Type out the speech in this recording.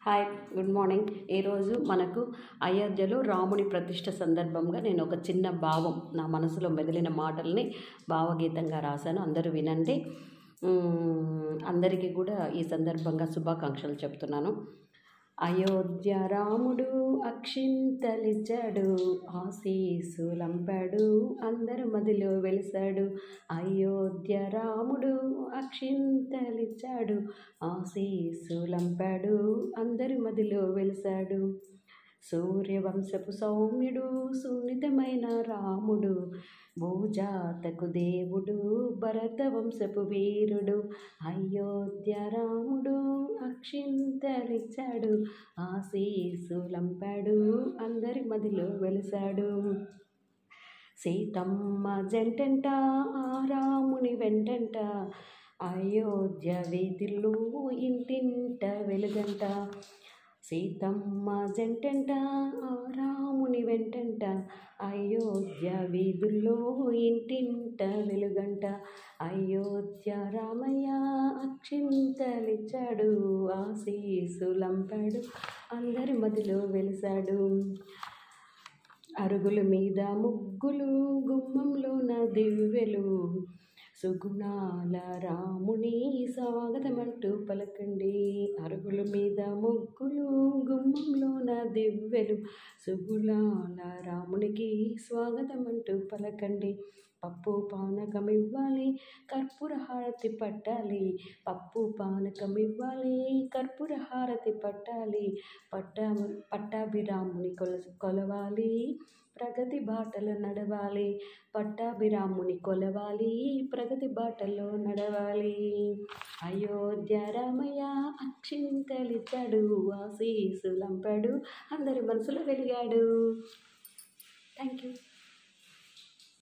Hi, good morning. ఈరోజు మనకు అయోధ్యలో రాముని ప్రతిష్ఠ సందర్భంగా నేను ఒక చిన్న భావం, నా మనసులో మెదిలిన మాటల్ని భావగీతంగా రాశాను. అందరూ వినండి. అందరికీ కూడా ఈ సందర్భంగా శుభాకాంక్షలు చెప్తున్నాను. అయోధ్య రాముడు అక్షింతలిచ్చాడు, ఆశీసులంపాడు, అందరు మదిలో వెలిసాడు. అయోధ్య రాముడు అక్షింతలిచ్చాడు, ఆశీసులంపాడు, అందరి మదిలో వెలిసాడు. సూర్యవంశపు సౌమ్యుడు, సున్నితమైన రాముడు, భూజాతకు దేవుడు, భరత వంశపు వీరుడు. అయోధ్య రాముడు అక్షింతలిచ్చాడు, ఆశీసులంపాడు, అందరి మదిలో వెలిసాడు. సీతమ్మ జంటంట ఆ రాముని వెంటంట, అయోధ్య వీధుల్లో ఇంటింట వెలుగంట. సీతమ్మ జంటంట ఆ రాముని వెంటంట, అయోధ్య వీధుల్లో ఇంటింట వెలుగంట. అయోధ్య రామయ్య అక్షింతలిచ్చాడు, ఆశీసులంపాడు, అందరి మదిలో వెలిసాడు. అరుగుల మీద ముగ్గులు, గుమ్మంలోన దివ్వెలు, సుగుణాల రాముని స్వాగతమంటూ పలకండి. అరుగుల మీద ముగ్గులు, గుమ్మంలోన దివ్వెలు, సుగుణాల రామునికి స్వాగతమంటూ పలకండి. పప్పు పానకం ఇవ్వాలి, కర్పూర హారతి పట్టాలి. పప్పు పానకం ఇవ్వాలి, కర్పూర హారతి పట్టాలి. పట్టాభిరాముని కొలవాలి, ప్రగతి బాటలో నడవాలి. పట్టాభిరాముని కొలవాలి, ప్రగతి బాటలో నడవాలి. అయోధ్య రామయ్య అక్షింతలిచ్చాడు, ఆశీసులంపాడు, అందరి మనసులో వెలిగాడు. Thank you.